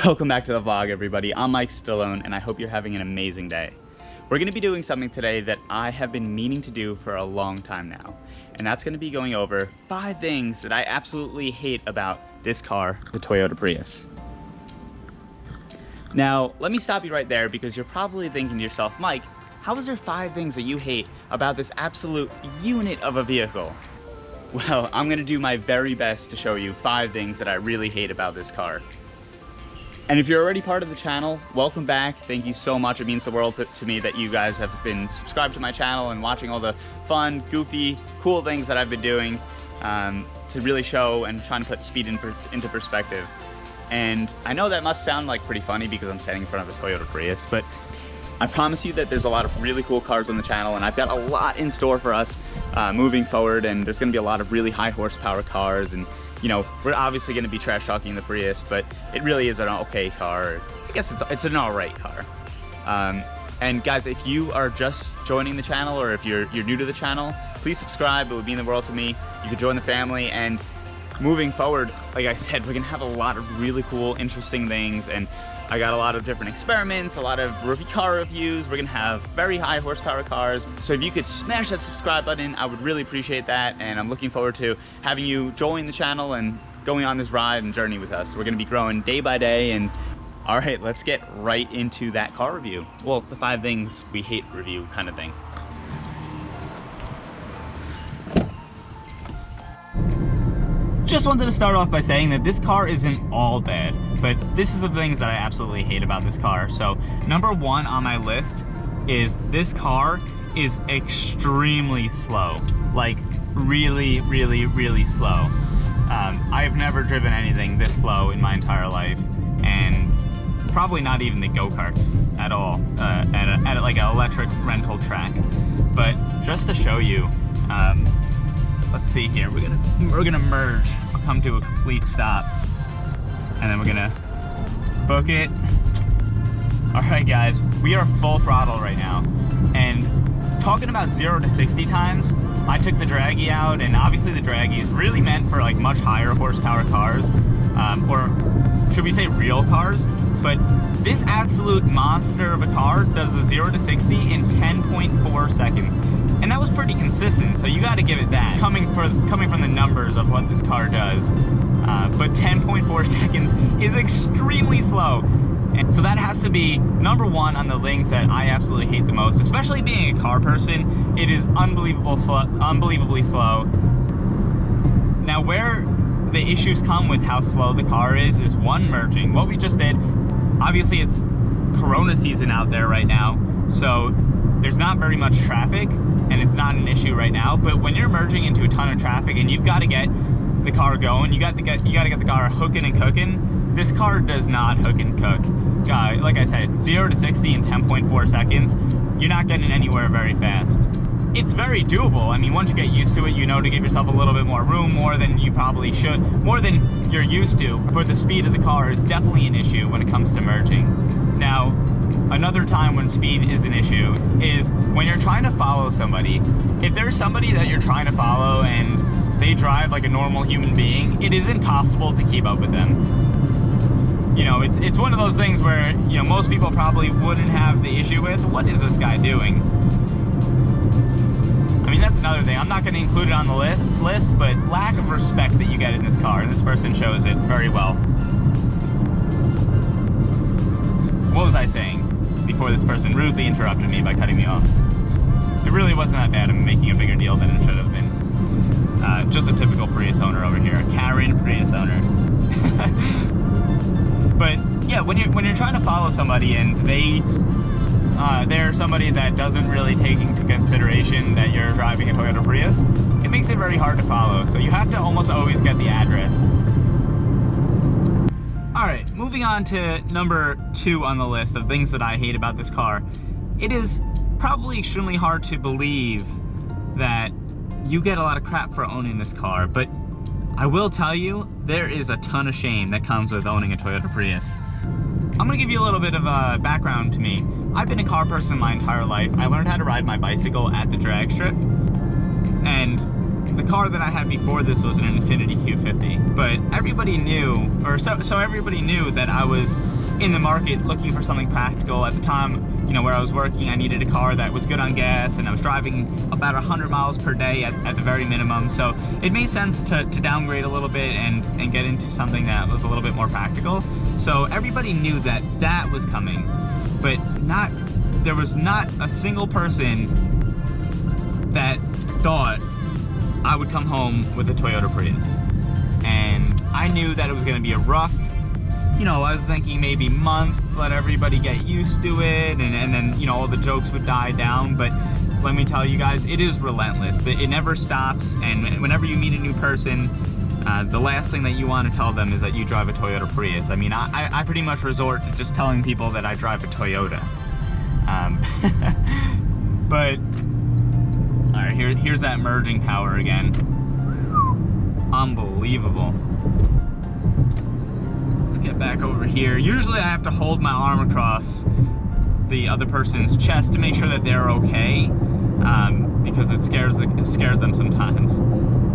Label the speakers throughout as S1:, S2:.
S1: Welcome back to the vlog, everybody. I'm Mike Stallone, and I hope you're having an amazing day. We're going to be doing something today that I have been meaning to do for a long time now, and that's going to be going over 5 things that I absolutely hate about this car, the Toyota Prius. Now, let me stop you right there because you're probably thinking to yourself, Mike, how is there 5 things that you hate about this absolute unit of a vehicle? Well, I'm going to do my very best to show you 5 things that I really hate about this car. And if you're already part of the channel, welcome back. Thank you so much. It means the world to me that you guys have been subscribed to my channel and watching all the fun, goofy, cool things that I've been doing to really show and trying to put speed into perspective. And I know that must sound like pretty funny because I'm standing in front of a Toyota Prius, but I promise you that there's a lot of really cool cars on the channel, and I've got a lot in store for us moving forward, and there's going to be a lot of really high horsepower cars, and you know, we're obviously going to be trash talking the Prius, but it really is an okay car. I guess it's an alright car. And guys, if you are just joining the channel, or if you're new to the channel, please subscribe. It would mean the world to me. You could join the family, and moving forward, like I said, we're going to have a lot of really cool, interesting things, and I got a lot of different experiments, a lot of car reviews. We're gonna have very high horsepower cars. So if you could smash that subscribe button, I would really appreciate that. And I'm looking forward to having you join the channel and going on this ride and journey with us. We're gonna be growing day by day. And all right, let's get right into that car review. Well, the 5 things we hate review kind of thing. Just wanted to start off by saying that this car isn't all bad, but this is the things that I absolutely hate about this car. So number 1 on my list is this car is extremely slow, like really, really, really slow. I've never driven anything this slow in my entire life, and probably not even the go-karts at all at like an electric rental track. But just to show you, let's see here. We're gonna merge, come to a complete stop, and then we're gonna book it. All right, guys, we are full throttle right now. And talking about 0 to 60 times, I took the Draggy out, and obviously the Draggy is really meant for like much higher horsepower cars, or should we say real cars? But this absolute monster of a car does the 0 to 60 in 10.4 seconds. And that was pretty consistent, so you got to give it that. Coming from the numbers of what this car does, but 10.4 seconds is extremely slow. And so that has to be number 1 on the things that I absolutely hate the most. Especially being a car person, it is unbelievably slow. Now, where the issues come with how slow the car is 1, merging. What we just did, obviously it's Corona season out there right now, so there's not very much traffic, and it's not an issue right now. But when you're merging into a ton of traffic and you've got to get the car going, you got to get the car hooking and cooking. This car does not hook and cook. Like I said, 0 to 60 in 10.4 seconds. You're not getting anywhere very fast. It's very doable. I mean, once you get used to it, you know to give yourself a little bit more room, more than you probably should, more than you're used to. But the speed of the car is definitely an issue when it comes to merging. Now, another time when speed is an issue is when you're trying to follow somebody. If there's somebody that you're trying to follow and they drive like a normal human being, it is impossible to keep up with them. You know, it's one of those things where, you know, most people probably wouldn't have the issue with, what is this guy doing? I mean, that's another thing. I'm not going to include it on the list, but lack of respect that you get in this car, and this person shows it very well. What was I saying before this person rudely interrupted me by cutting me off? It really wasn't that bad. I'm making a bigger deal than it should have been. Just a typical Prius owner over here, a Karen Prius owner. But yeah, when you're trying to follow somebody and they're somebody that doesn't really take into consideration that you're driving a Toyota Prius, it makes it very hard to follow. So you have to almost always get the address. Alright, moving on to number 2 on the list of things that I hate about this car. It is probably extremely hard to believe that you get a lot of crap for owning this car, but I will tell you, there is a ton of shame that comes with owning a Toyota Prius. I'm gonna give you a little bit of a background to me. I've been a car person my entire life. I learned how to ride my bicycle at the drag strip, and the car that I had before this was an Infiniti Q50, but everybody knew, or so everybody knew that I was in the market looking for something practical. At the time, you know, where I was working, I needed a car that was good on gas, and I was driving about 100 miles per day at the very minimum. So it made sense to downgrade a little bit and get into something that was a little bit more practical. So everybody knew that that was coming, but there was not a single person that thought I would come home with a Toyota Prius. And I knew that it was gonna be a rough, you know, I was thinking maybe month, let everybody get used to it, and then, you know, all the jokes would die down. But let me tell you guys, it is relentless. It never stops, and whenever you meet a new person, the last thing that you want to tell them is that you drive a Toyota Prius. I mean, I pretty much resort to just telling people that I drive a Toyota. But, all right, here's that merging power again. Unbelievable. Let's get back over here. Usually I have to hold my arm across the other person's chest to make sure that they're okay, because it scares them sometimes.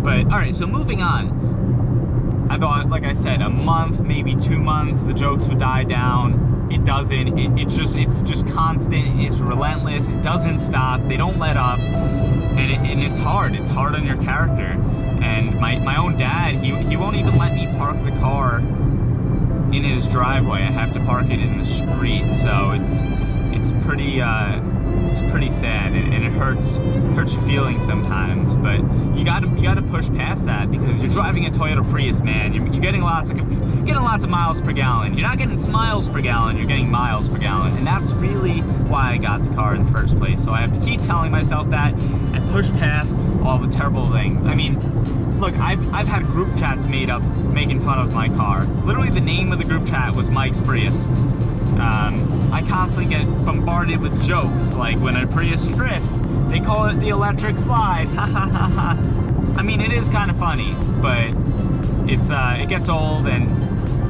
S1: But all right, so moving on. I thought, like I said, a month, maybe 2 months, the jokes would die down. It doesn't. It's just constant. It's relentless. It doesn't stop. They don't let up, and it's hard. It's hard on your character. And my own dad, he won't even let me park the car in his driveway. I have to park it in the street. So it's pretty sad, and it hurts your feelings sometimes. But you gotta push past that, because you're driving a Toyota Prius, man. You're getting lots of miles per gallon. You're not getting miles per gallon, you're getting miles per gallon. And that's really why I got the car in the first place. So I have to keep telling myself that and push past all the terrible things. I mean, look, I've had group chats made up making fun of my car. Literally the name of the group chat was Mike's Prius. I constantly get bombarded with jokes, like when a Prius drifts, they call it the electric slide. Ha ha ha ha. I mean, it is kind of funny, but it gets old, and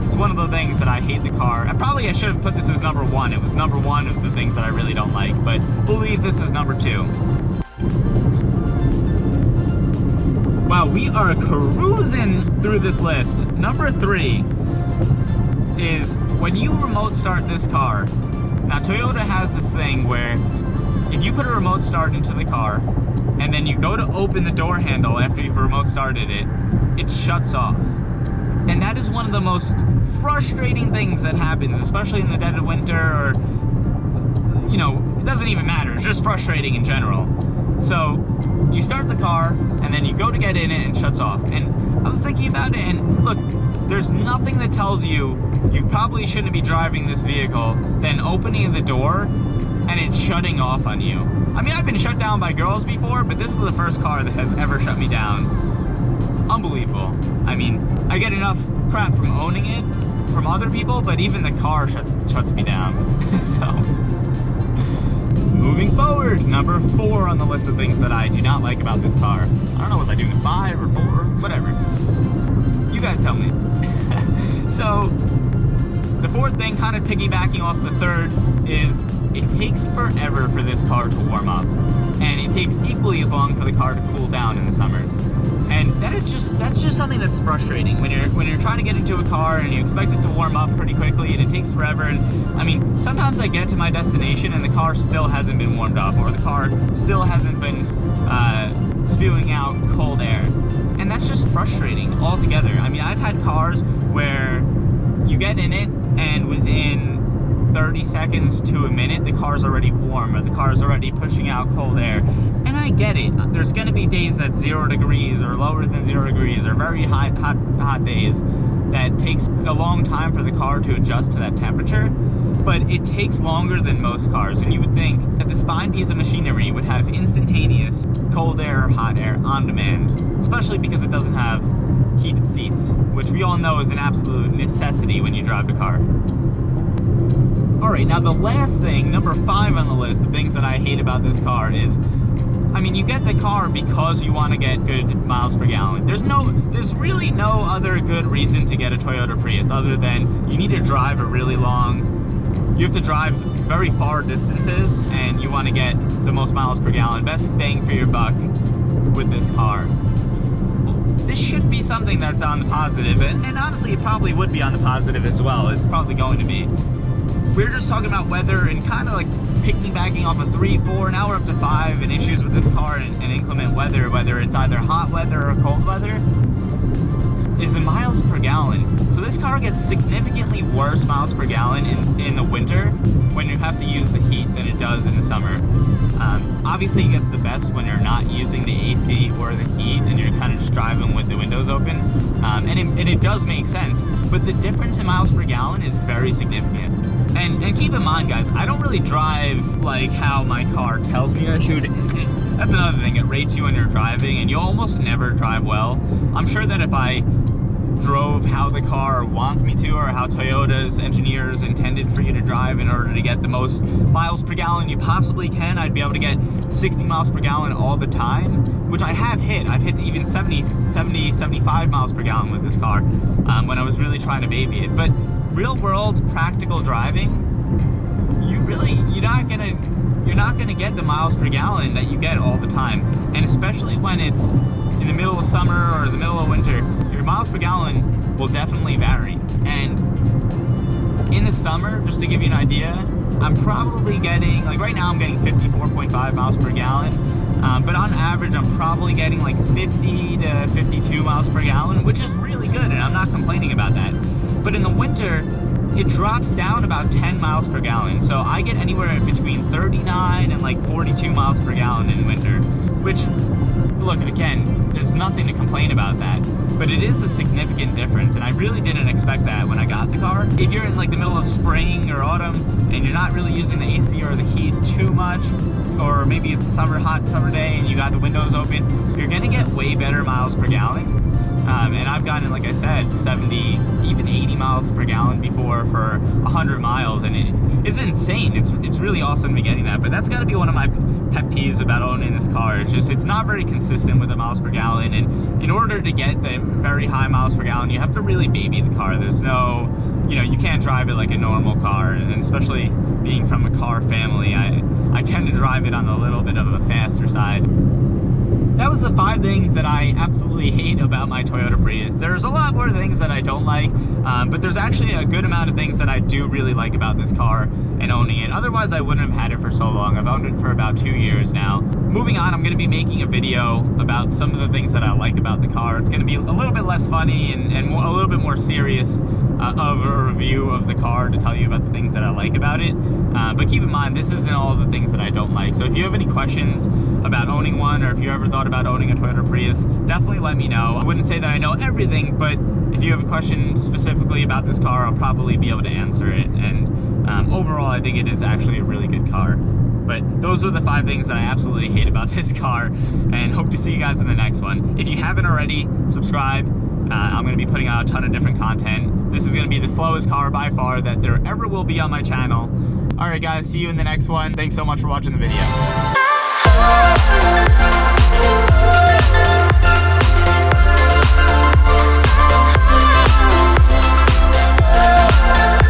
S1: it's one of the things that I hate the car. I should have put this as number one. It was number one of the things that I really don't like, but we'll leave this as number two. Wow, we are cruising through this list. Number 3 is when you remote start this car. Now, Toyota has this thing where if you put a remote start into the car and then you go to open the door handle after you've remote started it, it shuts off. And that is one of the most frustrating things that happens, especially in the dead of winter, or, you know, it doesn't even matter. It's just frustrating in general. So you start the car and then you go to get in it and it shuts off. And I was thinking about it, and look, there's nothing that tells you probably shouldn't be driving this vehicle than opening the door and it shutting off on you. I mean, I've been shut down by girls before, but this is the first car that has ever shut me down. Unbelievable. I mean, I get enough crap from owning it from other people, but even the car shuts me down. So, moving forward, number 4 on the list of things that I do not like about this car. I don't know, was I doing 5 or 4? Whatever. You guys tell me. So, the 4th thing, kind of piggybacking off the 3rd, is it takes forever for this car to warm up. And it takes equally as long for the car to cool down in the summer. And that's just something that's frustrating when you're trying to get into a car and you expect it to warm up pretty quickly, and it takes forever. And I mean, sometimes I get to my destination and the car still hasn't been warmed up, or the car still hasn't been spewing out cold air, and that's just frustrating altogether. I mean, I've had cars where you get in it and within 30 seconds to a minute, the car's already warm, or the car's already pushing out cold air. And I get it. There's gonna be days that's 0 degrees or lower than 0 degrees, or very hot days that takes a long time for the car to adjust to that temperature. But it takes longer than most cars, and you would think that this fine piece of machinery would have instantaneous cold air or hot air on demand, especially because it doesn't have heated seats, which we all know is an absolute necessity when you drive a car. Alright, now the last thing, number 5 on the list of things that I hate about this car is, I mean, you get the car because you want to get good miles per gallon. There's really no other good reason to get a Toyota Prius other than you need to drive you have to drive very far distances, and you want to get the most miles per gallon, best bang for your buck with this car. this should be something that's on the positive, and honestly, it probably would be on the positive as well. It's probably going to be. We're just talking about weather and kind of like piggybacking off of 3, 4, now we're up to 5, and issues with this car and inclement weather, whether it's either hot weather or cold weather, is the miles per gallon. So this car gets significantly worse miles per gallon in the winter when you have to use the heat than it does in the summer. Obviously it gets the best when you're not using the AC or the heat and you're kind of just driving with the windows open, and it does make sense, but the difference in miles per gallon is very significant. And keep in mind, guys, I don't really drive like how my car tells me I should. That's another thing, it rates you when you're driving, and you almost never drive well. I'm sure that if I drove how the car wants me to, or how Toyota's engineers intended for you to drive in order to get the most miles per gallon you possibly can, I'd be able to get 60 miles per gallon all the time, which I have hit. I've hit even 70, 75 miles per gallon with this car when I was really trying to baby it. But real world practical driving, you're not gonna get the miles per gallon that you get all the time, and especially when it's in the middle of summer or the middle of winter, your miles per gallon will definitely vary. And in the summer, just to give you an idea, I'm probably getting, like right now I'm getting 54.5 miles per gallon, but on average I'm probably getting like 50 to 52 miles per gallon, which is really good, and I'm not complaining about that. But in the winter, it drops down about 10 miles per gallon. So I get anywhere between 39 and like 42 miles per gallon in winter, which, look, again, there's nothing to complain about that, but it is a significant difference, and I really didn't expect that when I got the car. If you're in like the middle of spring or autumn and you're not really using the AC or the heat too much, or maybe it's a hot summer day and you got the windows open, you're gonna get way better miles per gallon. And I've gotten, like I said, 70, even 80 miles per gallon before for 100 miles, and it's insane. It's really awesome to be getting that, but that's got to be one of my pet peeves about owning this car. It's just, it's not very consistent with the miles per gallon, and in order to get the very high miles per gallon, you have to really baby the car. There's no, you can't drive it like a normal car, and especially being from a car family, I tend to drive it on a little bit of a faster side. That was the 5 things that I absolutely hate about my Toyota Prius. There's a lot more things that I don't like, but there's actually a good amount of things that I do really like about this car and owning it. Otherwise, I wouldn't have had it for so long. I've owned it for about 2 years now. Moving on, I'm going to be making a video about some of the things that I like about the car. It's going to be a little bit less funny and a little bit more serious of a review of the car to tell you about the things that I like about it. But keep in mind, this isn't all the things that I don't like. So if you have any questions about owning one, or if you ever thought about owning a Toyota Prius, definitely let me know. I wouldn't say that I know everything, but if you have a question specifically about this car, I'll probably be able to answer it. And overall, I think it is actually a really good car. But those are the 5 things that I absolutely hate about this car, and hope to see you guys in the next one. If you haven't already, subscribe. I'm going to be putting out a ton of different content. This is going to be the slowest car by far that there ever will be on my channel. Alright guys, see you in the next one. Thanks so much for watching the video.